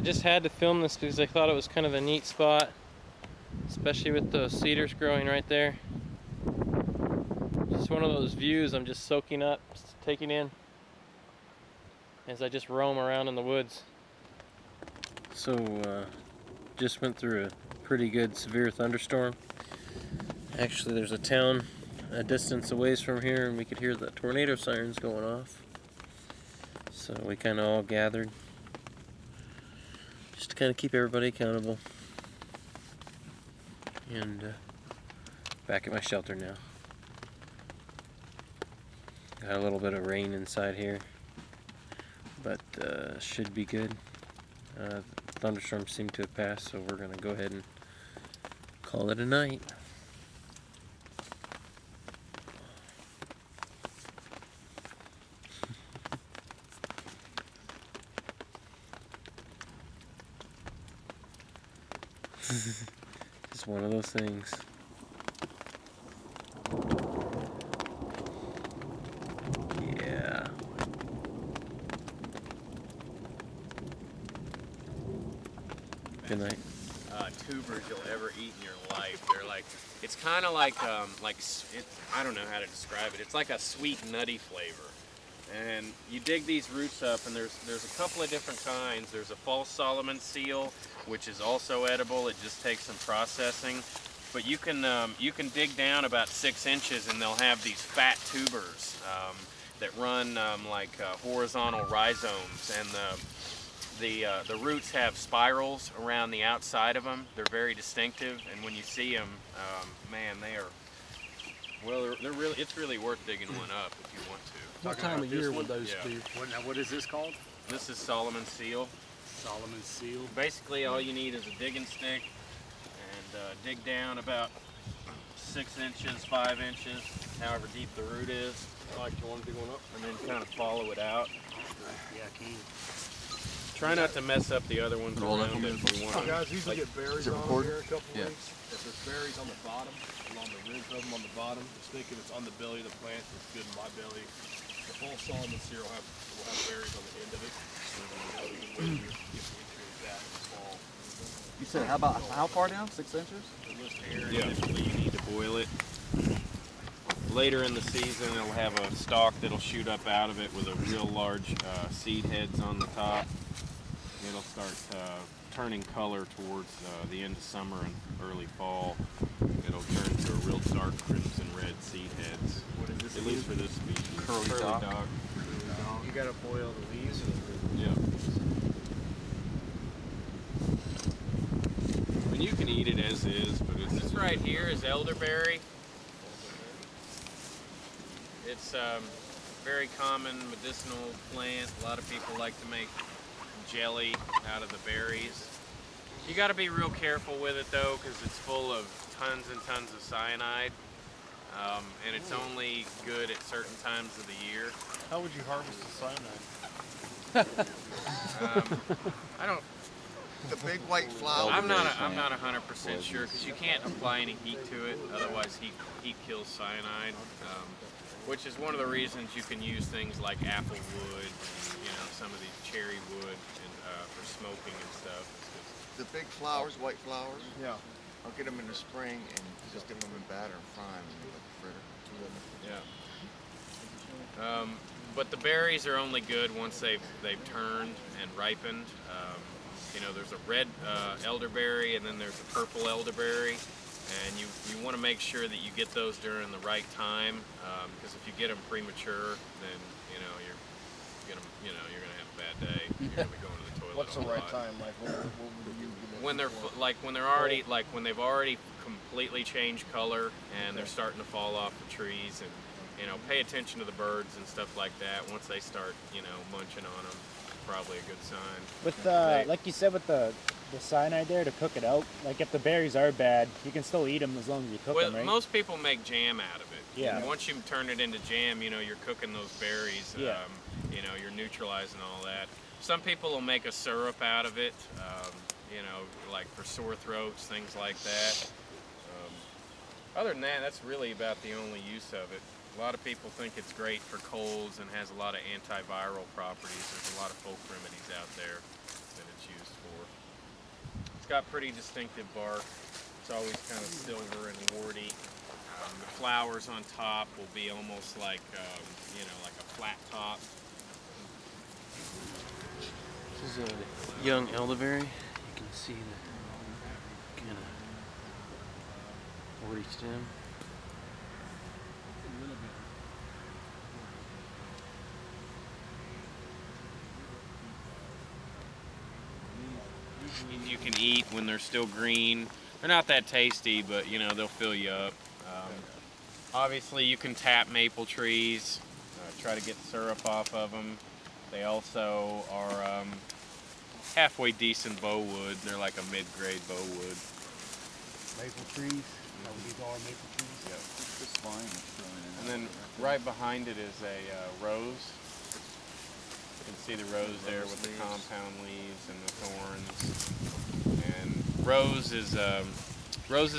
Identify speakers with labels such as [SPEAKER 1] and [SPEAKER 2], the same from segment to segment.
[SPEAKER 1] just had to film this because I thought it was kind of a neat spot, especially with those cedars growing right there. Just one of those views I'm just soaking up, just taking in as I just roam around in the woods. So just went through a pretty good severe thunderstorm. Actually, there's a town a distance away from here and we could hear the tornado sirens going off. So we kind of all gathered just to kind of keep everybody accountable. And back at my shelter now. Got a little bit of rain inside here, but should be good. Thunderstorms seem to have passed, so we're gonna go ahead and call it a night. It's one of those things. Yeah. Good night.
[SPEAKER 2] Tubers you'll ever eat in your life. They're like, it's kind of like I don't know how to describe it. It's like a sweet nutty flavor. And you dig these roots up, and there's a couple of different kinds. There's a false Solomon seal, which is also edible. It just takes some processing. But you can dig down about 6 inches, and they'll have these fat tubers that run like horizontal rhizomes, and the roots have spirals around the outside of them. They're very distinctive, and when you see them, man, they are. Well, they're really. It's really worth digging one up if you want to.
[SPEAKER 3] What time of year would those be?
[SPEAKER 4] What is this called?
[SPEAKER 2] This is Solomon seal.
[SPEAKER 4] Solomon seal.
[SPEAKER 2] Basically, all you need is a digging stick and dig down about 6 inches, 5 inches, however deep the root is.
[SPEAKER 3] Like you want to dig one up?
[SPEAKER 2] And then kind of follow it out.
[SPEAKER 4] Yeah, I can.
[SPEAKER 2] Try not to mess up the other ones around it if you want.
[SPEAKER 3] Guys, usually get berries on them here a couple weeks. If there's berries on the bottom, along the ribs of them on the bottom, just think if it's on the belly of the plant, it's good in my belly. The whole Solomon seal will have berries on the end of it.
[SPEAKER 5] You said how far down? 6 inches?
[SPEAKER 2] Yeah. Initially, you need to boil it. Later in the season, it'll have a stalk that'll shoot up out of it with a real large seed heads on the top. It'll start turning color towards the end of summer and early fall. It'll turn to a real dark crimson red seed heads. What is this? At least for this species.
[SPEAKER 5] Curly dog.
[SPEAKER 4] You gotta boil the leaves.
[SPEAKER 2] Yeah. I mean, you can eat it as is, but it's this right here is elderberry. It's a very common medicinal plant. A lot of people like to make jelly out of the berries. You got to be real careful with it though, because it's full of tons and tons of cyanide, and it's only good at certain times of the year.
[SPEAKER 3] How would you harvest the cyanide?
[SPEAKER 2] I don't.
[SPEAKER 6] The big white flower.
[SPEAKER 2] I'm not 100% sure, because you can't apply any heat to it. Otherwise, heat kills cyanide. Which is one of the reasons you can use things like apple wood, and, some of these cherry wood for smoking and stuff.
[SPEAKER 6] The big flowers, white flowers.
[SPEAKER 3] Yeah.
[SPEAKER 6] I'll get them in the spring and just dip them in batter and fry them with the fritter.
[SPEAKER 2] Yeah. But the berries are only good once they've turned and ripened. There's a red elderberry, and then there's a purple elderberry. And you want to make sure that you get those during the right time, because if you get them premature, then you're gonna have a bad day. You're gonna be going to the toilet.
[SPEAKER 3] What's the right time? Like
[SPEAKER 2] when they've already completely changed color and they're starting to fall off the trees, and pay attention to the birds and stuff like that. Once they start munching on them, probably a good sign.
[SPEAKER 7] With like you said, with the cyanide there to cook it out, like if the berries are bad, you can still eat them as long as you cook them, right?
[SPEAKER 2] Most people make jam out of it.
[SPEAKER 7] Yeah.
[SPEAKER 2] And once you turn it into jam, you're cooking those berries.
[SPEAKER 7] Yeah.
[SPEAKER 2] You're neutralizing all that. Some people will make a syrup out of it. Like for sore throats, things like that. Other than that, that's really about the only use of it. A lot of people think it's great for colds and has a lot of antiviral properties. There's a lot of folk remedies out there that it's used for. It's got pretty distinctive bark. It's always kind of silver and warty. The flowers on top will be almost like, you know, like a flat top.
[SPEAKER 1] This is a young elderberry. You can see the kind of warty stem.
[SPEAKER 2] You can eat when they're still green. They're not that tasty, but you know, they'll fill you up. Obviously you can tap maple trees, try to get syrup off of them. They also are halfway decent bow wood. They're like a mid-grade bow wood.
[SPEAKER 4] Maple trees. These are maple trees.
[SPEAKER 2] Yeah.
[SPEAKER 5] This vine is growing in.
[SPEAKER 2] And then right behind it is a rose. You can see the rose there with the compound leaves and the thorns. And roses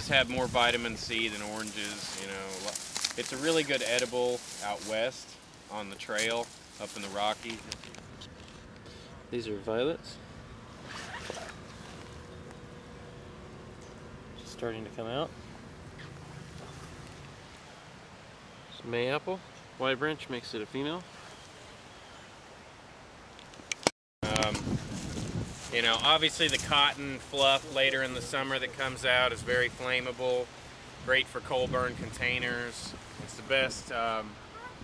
[SPEAKER 2] have more vitamin C than oranges. You know, it's a really good edible out west on the trail up in the Rockies.
[SPEAKER 1] These are violets. Just starting to come out. Some mayapple. Wide branch makes it a female.
[SPEAKER 2] You know, obviously the cotton fluff later in the summer that comes out is very flammable. Great for coal burn containers. It's the best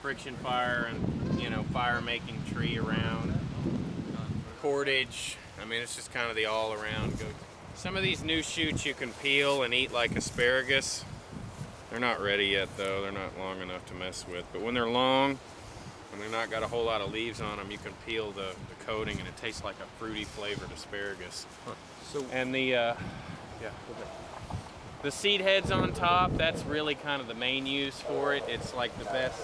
[SPEAKER 2] friction fire and, you know, fire making tree around. Cordage. I mean, it's just kind of the all around go. Some of these new shoots you can peel and eat like asparagus. They're not ready yet though. They're not long enough to mess with. But when they're long, when they're not got a whole lot of leaves on them, you can peel the coating and it tastes like a fruity flavored asparagus.
[SPEAKER 1] Huh. So,
[SPEAKER 2] and the seed heads on top, that's really kind of the main use for it. It's like the best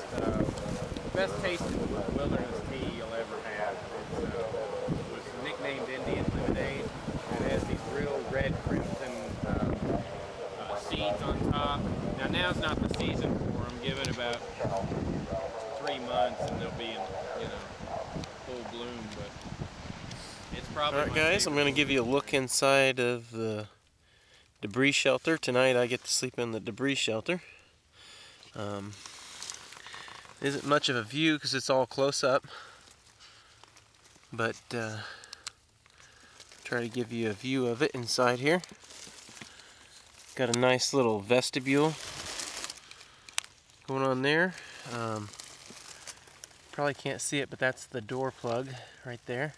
[SPEAKER 2] tasting wilderness tea you'll ever have. It was nicknamed Indian Lemonade. It has these real red crimson seeds on top. Now now's not the season for them. Give it about 3 months and they'll be in, you know, full bloom. But it's probably.
[SPEAKER 1] alright guys, I'm going to give you a look inside of the debris shelter. Tonight I get to sleep in the debris shelter. Isn't much of a view because it's all close up, but try to give you a view of it inside here. Got a nice little vestibule going on there. Probably can't see it, but that's the door plug right there.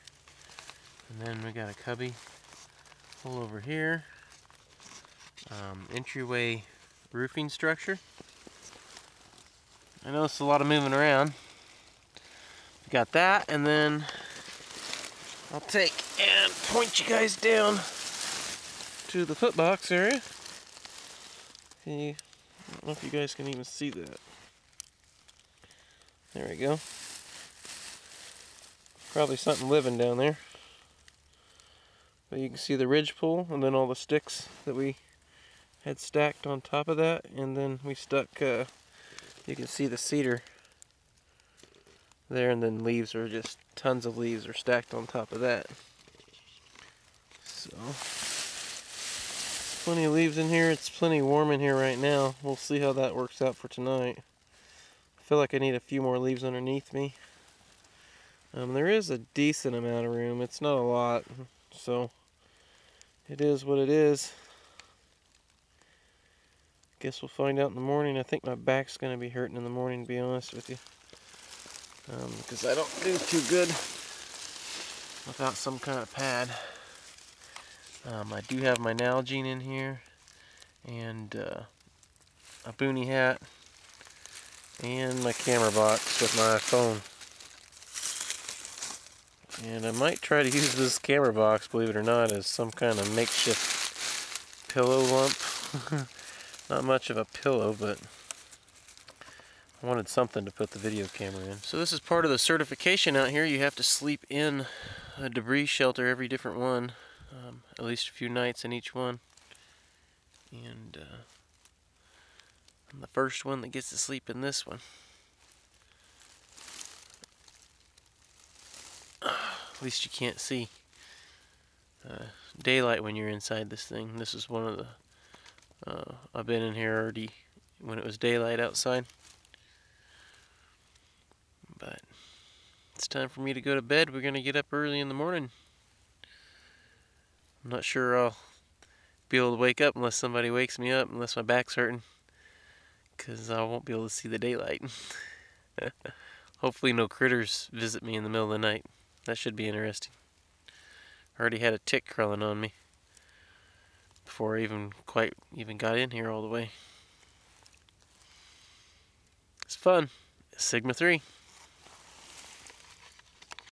[SPEAKER 1] And then we got a cubby hole over here. Entryway roofing structure. I noticed a lot of moving around. We got that, and then I'll take and point you guys down to the footbox area. I don't know if you guys can even see that. There we go. Probably something living down there. But you can see the ridge pole and then all the sticks that we had stacked on top of that. And then we stuck, you can see the cedar there, and then leaves are just, tons of leaves are stacked on top of that. So, plenty of leaves in here. It's plenty warm in here right now. We'll see how that works out for tonight. I feel like I need a few more leaves underneath me. There is a decent amount of room. It's not a lot, so it is what it is. Guess we'll find out in the morning. I think my back's going to be hurting in the morning, to be honest with you. Because I don't do too good without some kind of pad. I do have my Nalgene in here, and a boonie hat, and my camera box with my phone. And I might try to use this camera box, believe it or not, as some kind of makeshift pillow lump. Not much of a pillow, but I wanted something to put the video camera in. So this is part of the certification out here. You have to sleep in a debris shelter, every different one, at least a few nights in each one. And I'm the first one that gets to sleep in this one. At least you can't see. daylight when you're inside this thing. This is one of the I've been in here already when it was daylight outside. But it's time for me to go to bed. We're gonna get up early in the morning. I'm not sure I'll be able to wake up unless somebody wakes me up, unless my back's hurting, because I won't be able to see the daylight. Hopefully no critters visit me in the middle of the night. That should be interesting. I already had a tick crawling on me before I even got in here all the way. It's fun. Sigma 3.